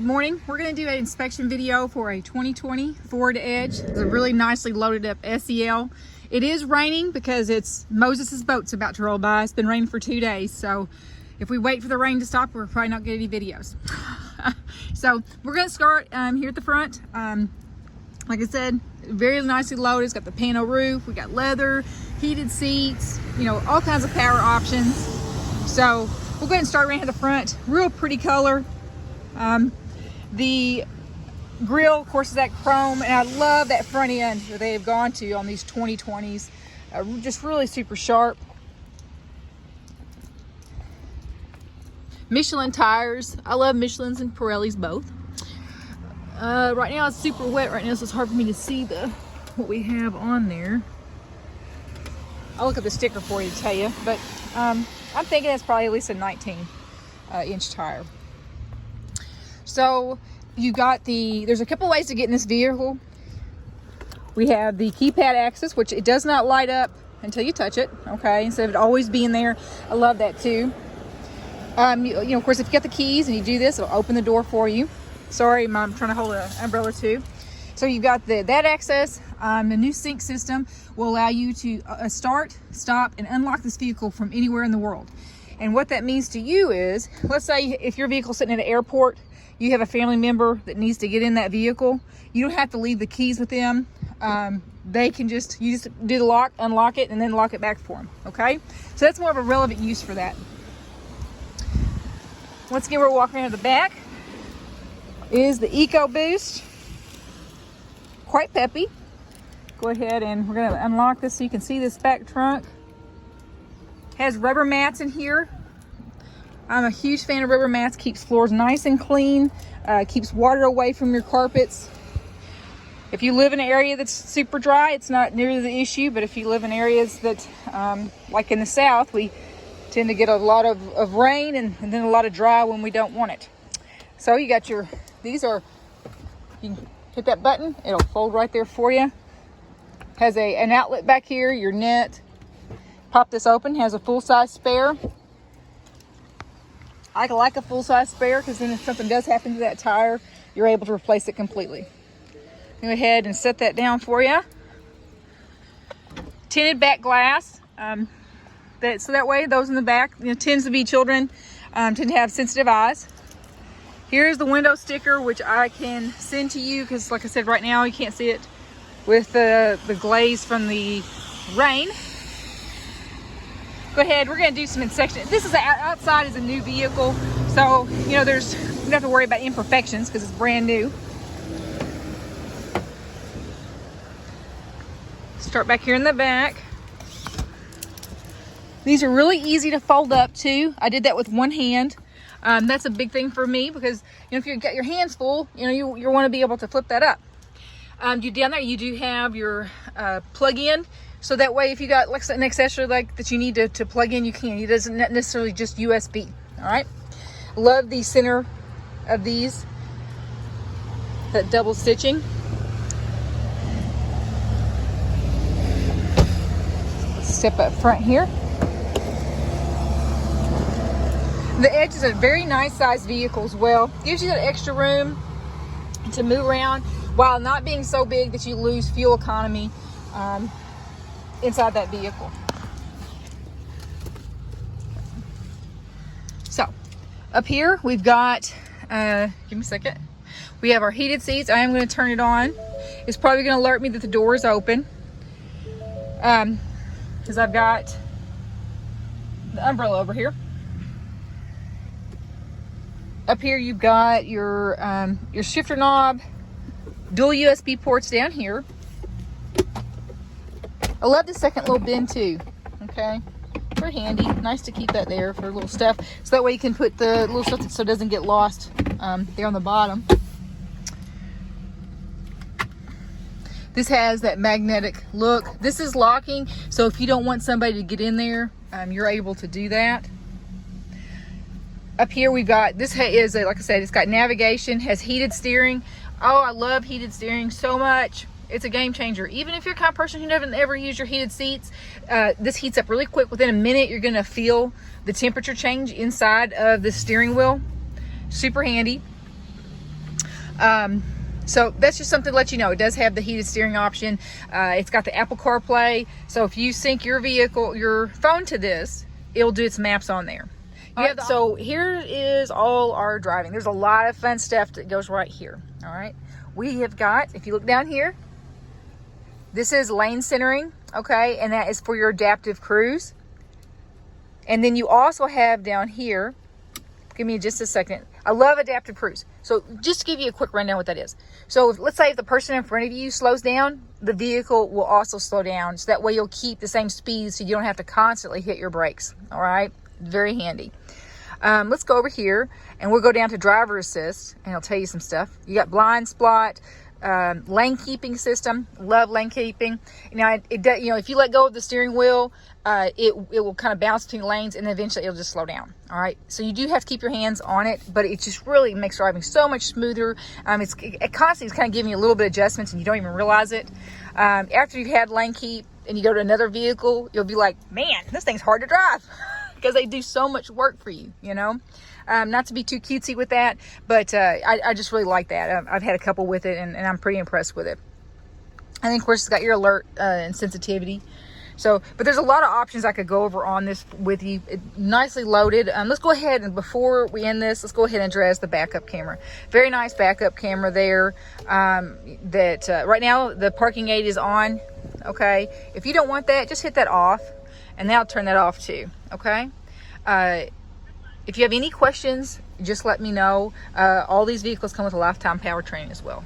Good morning. We're going to do an inspection video for a 2020 Ford Edge. It's a really nicely loaded up SEL. It is raining because it's Moses' boat's about to roll by. It's been raining for 2 days, so if we wait for the rain to stop, we're probably not getting any videos. So we're going to start here at the front. Like I said, very nicely loaded. It's got the pano roof. We got leather, heated seats, you know, all kinds of power options. So we'll go ahead and start right at the front. Real pretty color. The grill, of course, is that chrome, and I love that front end that they have gone to on these 2020s. Just really super sharp. Michelin tires. I love Michelins and Pirellis both. Right now it's super wet right now, so it's hard for me to see what we have on there. I'll look at the sticker for you to tell you, but I'm thinking it's probably at least a 19-inch tire. So you got there's a couple ways to get in this vehicle. We have the keypad access, which it does not light up until you touch it, okay? Instead of it always being there. I love that too. You know, of course, if you got the keys and you do this, it'll open the door for you. Sorry, I'm trying to hold an umbrella too. So you've got that access. The new sync system will allow you to start, stop, and unlock this vehicle from anywhere in the world. And what that means to you is, let's say if your vehicle's sitting at an airport, you have a family member that needs to get in that vehicle, you don't have to leave the keys with them. They can you just do the lock, unlock it, and then lock it back for them, okay? So that's more of a relevant use for that. Once again, we're walking around the back. Is the EcoBoost. Quite peppy. Go ahead and we're gonna unlock this so you can see this back trunk. Has rubber mats in here. I'm a huge fan of rubber mats. Keeps floors nice and clean. Keeps water away from your carpets. If you live in an area that's super dry, it's not nearly the issue. But if you live in areas that, like in the South, we tend to get a lot of rain and then a lot of dry when we don't want it. So you got you can hit that button. It'll fold right there for you. Has an outlet back here, your net. Pop this open, has a full-size spare. I like a full-size spare because then if something does happen to that tire, you're able to replace it completely. Go ahead and set that down for you. Tinted back glass. So that way, those in the back, you know, tends to be children, tend to have sensitive eyes. Here's the window sticker, which I can send to you because, like I said, right now you can't see it with the glaze from the rain. Go ahead, we're gonna do some inspection. This is outside is a new vehicle, so you know you don't have to worry about imperfections because it's brand new. Start back here in the back. These are really easy to fold up too. I did that with one hand. That's a big thing for me because you know if you've got your hands full, you know you want to be able to flip that up. You down there you do have your plug-in. So that way, if you got like an accessory like that you need to plug in, you can. It doesn't necessarily just USB. All right. Love the center of these. That double stitching. Let's step up front here. The Edge is a very nice sized vehicle as well. Gives you that extra room to move around while not being so big that you lose fuel economy. Inside that vehicle. So up here we've got give me a second, we have our heated seats. I am going to turn it on. It's probably going to alert me that the door is open because I've got the umbrella over here. Up here you've got your shifter knob, dual USB ports down here. I love the second little bin too, okay? Very handy, nice to keep that there for little stuff. So that way you can put the little stuff so it doesn't get lost there on the bottom. This has that magnetic look. This is locking, so if you don't want somebody to get in there, you're able to do that. Up here we've got, like I said, it's got navigation, has heated steering. Oh, I love heated steering so much. It's a game changer. Even if you're the kind of person who doesn't ever use your heated seats, this heats up really quick. Within a minute, you're gonna feel the temperature change inside of the steering wheel. Super handy. So that's just something to let you know. It does have the heated steering option. It's got the Apple CarPlay. So if you sync your phone to this, it'll do its maps on there. So here is all our driving. There's a lot of fun stuff that goes right here. All right. We have got, if you look down here, this is lane centering. Okay. And that is for your adaptive cruise. And then you also have down here, give me just a second. I love adaptive cruise. So just to give you a quick rundown what that is. So let's say if the person in front of you slows down, the vehicle will also slow down. So that way you'll keep the same speed so you don't have to constantly hit your brakes. All right. Very handy. Let's go over here and we'll go down to driver assist and I'll tell you some stuff. You got blind spot, lane keeping system. Love lane keeping. Now it does, if you let go of the steering wheel, it will kind of bounce between lanes and eventually it'll just slow down. All right. So you do have to keep your hands on it, but it just really makes driving so much smoother. It constantly is kind of giving you a little bit of adjustments and you don't even realize it. After you've had lane keep and you go to another vehicle, you'll be like, man, this thing's hard to drive. Because they do so much work for you, not to be too cutesy with that, but I just really like that. I've had a couple with it and I'm pretty impressed with it. And then of course it's got your alert and sensitivity. So, but there's a lot of options I could go over on this with you. Nicely loaded. Let's go ahead and before we end this, let's go ahead and address the backup camera. Very nice backup camera there. Right now the parking aid is on. Okay. If you don't want that, just hit that off. And now I'll turn that off too, okay? If you have any questions, just let me know. All these vehicles come with a lifetime powertrain as well.